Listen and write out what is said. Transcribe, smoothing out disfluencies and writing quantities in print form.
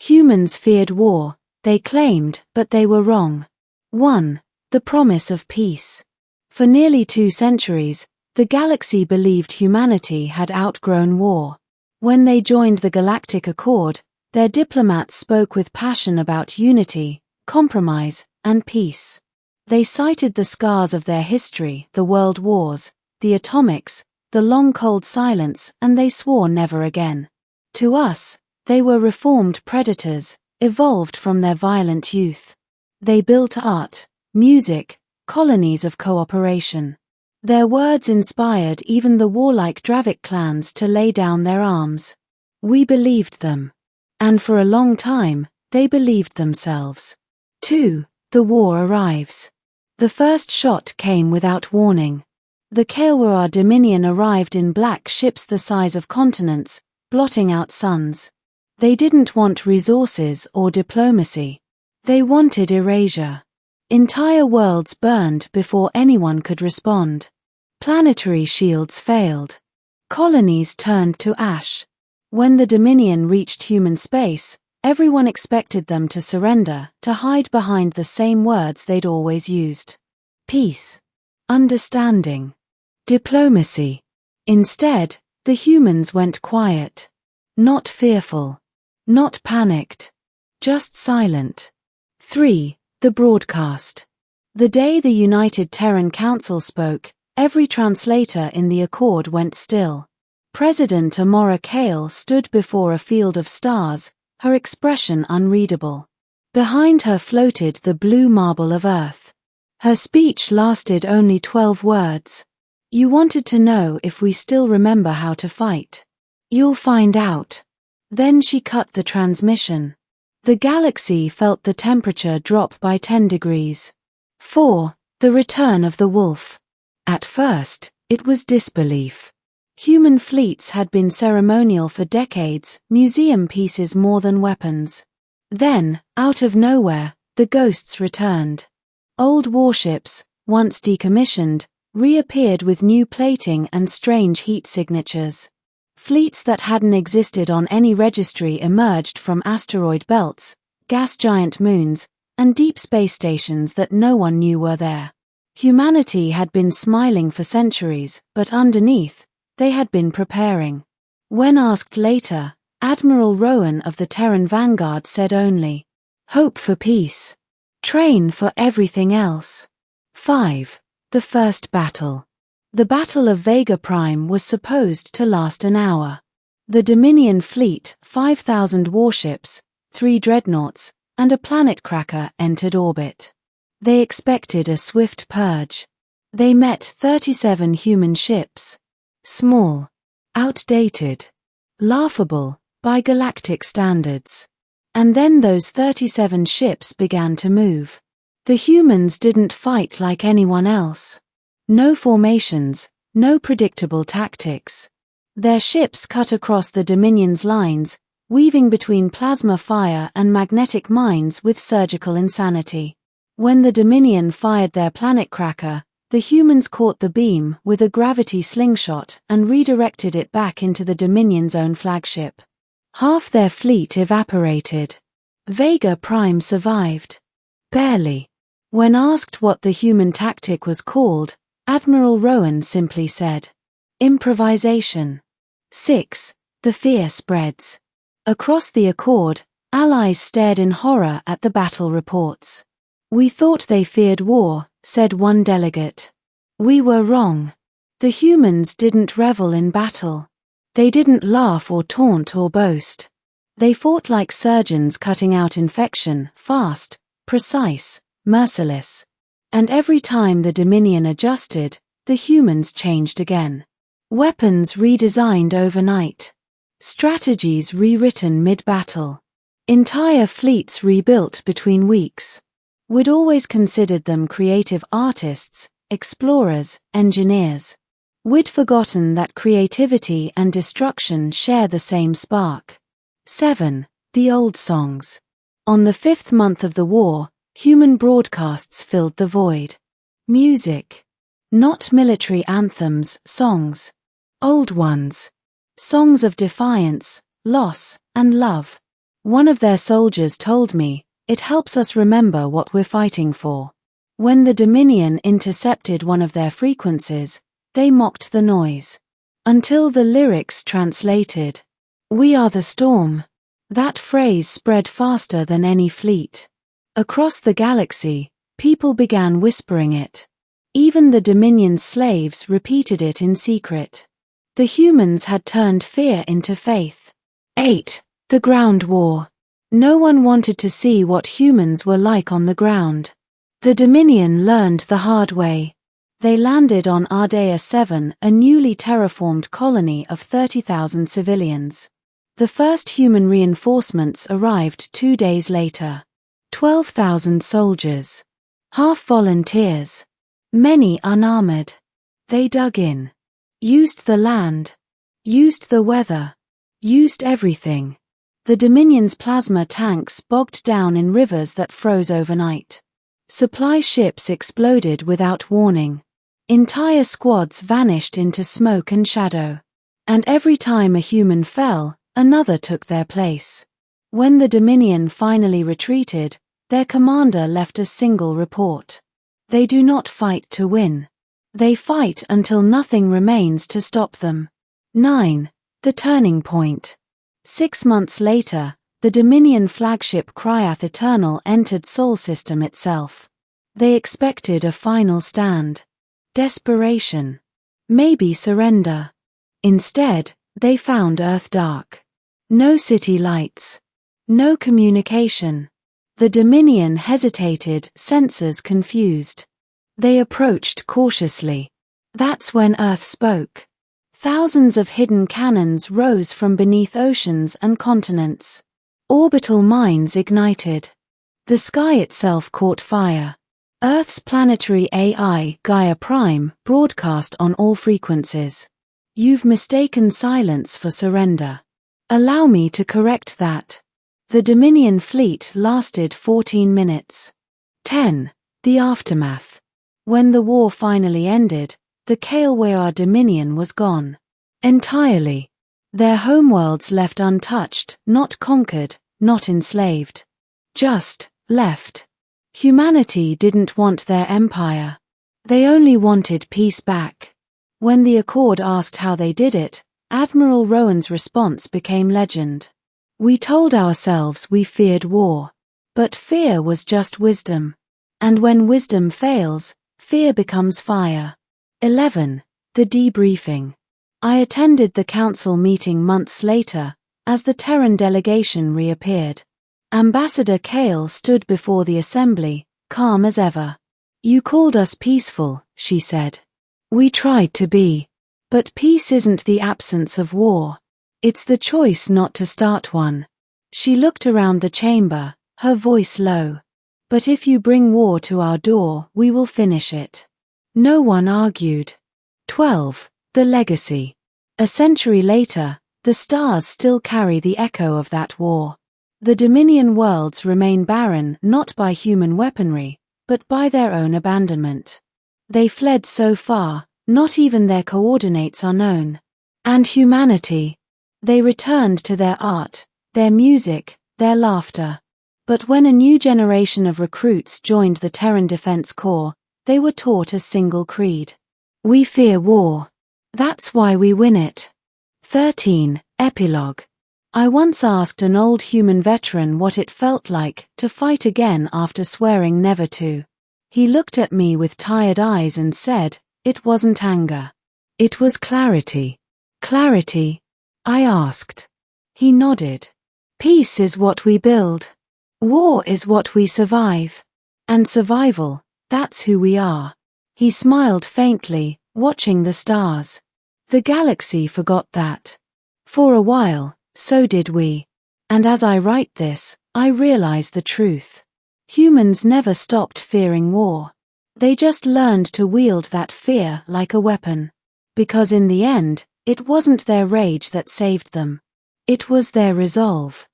Humans feared war, they claimed, but they were wrong. 1. The promise of peace. For nearly 2 centuries, the galaxy believed humanity had outgrown war. When they joined the Galactic Accord, their diplomats spoke with passion about unity, compromise, and peace. They cited the scars of their history, the world wars, the atomics, the long cold silence, and they swore never again. To us, they were reformed predators, evolved from their violent youth. They built art, music, colonies of cooperation. Their words inspired even the warlike Dravic clans to lay down their arms. We believed them. And for a long time, they believed themselves. 2. The war arrives. The first shot came without warning. The Klyrr Dominion arrived in black ships the size of continents, blotting out suns. They didn't want resources or diplomacy. They wanted erasure. Entire worlds burned before anyone could respond. Planetary shields failed. Colonies turned to ash. When the Dominion reached human space, everyone expected them to surrender, to hide behind the same words they'd always used. Peace. Understanding. Diplomacy. Instead, the humans went quiet. Not fearful. Not panicked. Just silent. 3. The broadcast. The day the United Terran Council spoke, every translator in the Accord went still. President Amora Kale stood before a field of stars, her expression unreadable. Behind her floated the blue marble of Earth. Her speech lasted only 12 words. You wanted to know if we still remember how to fight. You'll find out. Then she cut the transmission. The galaxy felt the temperature drop by 10 degrees. 4. The return of the wolf. At first, it was disbelief. Human fleets had been ceremonial for decades, museum pieces more than weapons. Then, out of nowhere, the ghosts returned. Old warships, once decommissioned, reappeared with new plating and strange heat signatures. Fleets that hadn't existed on any registry emerged from asteroid belts, gas giant moons, and deep space stations that no one knew were there. Humanity had been smiling for centuries, but underneath, they had been preparing. When asked later, Admiral Rowan of the Terran Vanguard said only, "Hope for peace. Train for everything else." 5. The first battle. The Battle of Vega Prime was supposed to last an hour. The Dominion fleet, 5,000 warships, 3 dreadnoughts, and a planet cracker entered orbit. They expected a swift purge. They met 37 human ships. Small. Outdated. Laughable, by galactic standards. And then those 37 ships began to move. The humans didn't fight like anyone else. No formations, no predictable tactics. Their ships cut across the Dominion's lines, weaving between plasma fire and magnetic mines with surgical insanity. When the Dominion fired their planet cracker, the humans caught the beam with a gravity slingshot and redirected it back into the Dominion's own flagship. Half their fleet evaporated. Vega Prime survived. Barely. When asked what the human tactic was called, Admiral Rowan simply said, "Improvisation." 6. The fear spreads. Across the Accord, allies stared in horror at the battle reports. "We thought they feared war," said one delegate. "We were wrong. The humans didn't revel in battle. They didn't laugh or taunt or boast. They fought like surgeons cutting out infection, fast, precise, merciless. And every time the Dominion adjusted, the humans changed again. Weapons redesigned overnight. Strategies rewritten mid-battle. Entire fleets rebuilt between weeks. We'd always considered them creative artists, explorers, engineers. We'd forgotten that creativity and destruction share the same spark. 7. The old songs. On the 5th month of the war, human broadcasts filled the void. Music. Not military anthems, songs. Old ones. Songs of defiance, loss, and love. One of their soldiers told me, "It helps us remember what we're fighting for." When the Dominion intercepted one of their frequencies, they mocked the noise. Until the lyrics translated, "We are the storm." That phrase spread faster than any fleet. Across the galaxy, people began whispering it. Even the Dominion's slaves repeated it in secret. The humans had turned fear into faith. 8. The Ground War. No one wanted to see what humans were like on the ground. The Dominion learned the hard way. They landed on Ardea 7, a newly terraformed colony of 30,000 civilians. The first human reinforcements arrived 2 days later. 12,000 soldiers. Half volunteers. Many unarmored. They dug in. Used the land. Used the weather. Used everything. The Dominion's plasma tanks bogged down in rivers that froze overnight. Supply ships exploded without warning. Entire squads vanished into smoke and shadow. And every time a human fell, another took their place. When the Dominion finally retreated, their commander left a single report. They do not fight to win. They fight until nothing remains to stop them. 9. The Turning Point. 6 months later, the Dominion flagship Kryath Eternal entered Sol System itself. They expected a final stand. Desperation. Maybe surrender. Instead, they found Earth dark. No city lights. No communication. The Dominion hesitated, sensors confused. They approached cautiously. That's when Earth spoke. Thousands of hidden cannons rose from beneath oceans and continents. Orbital mines ignited. The sky itself caught fire. Earth's planetary AI, Gaia Prime, broadcast on all frequencies. "You've mistaken silence for surrender. Allow me to correct that." The Dominion fleet lasted 14 minutes. 10. The Aftermath. When the war finally ended, the Klyrr Dominion was gone. Entirely. Their homeworlds left untouched, not conquered, not enslaved. Just left. Humanity didn't want their empire. They only wanted peace back. When the Accord asked how they did it, Admiral Rowan's response became legend. "We told ourselves we feared war. But fear was just wisdom. And when wisdom fails, fear becomes fire." 11. The Debriefing. I attended the council meeting months later, as the Terran delegation reappeared. Ambassador Kale stood before the assembly, calm as ever. "You called us peaceful," she said. "We tried to be. But peace isn't the absence of war. It's the choice not to start one." She looked around the chamber, her voice low. "But if you bring war to our door, we will finish it." No one argued. 12. The Legacy. A century later, the stars still carry the echo of that war. The Dominion worlds remain barren not by human weaponry, but by their own abandonment. They fled so far, not even their coordinates are known. And humanity. They returned to their art, their music, their laughter. But when a new generation of recruits joined the Terran Defense Corps, they were taught a single creed. "We fear war. That's why we win it." 13. Epilogue. I once asked an old human veteran what it felt like to fight again after swearing never to. He looked at me with tired eyes and said, "It wasn't anger. It was clarity." "Clarity?" I asked. He nodded. "Peace is what we build. War is what we survive. And survival, that's who we are." He smiled faintly, watching the stars. The galaxy forgot that. For a while, so did we. And as I write this, I realize the truth. Humans never stopped fearing war. They just learned to wield that fear like a weapon. Because in the end, it wasn't their rage that saved them. It was their resolve.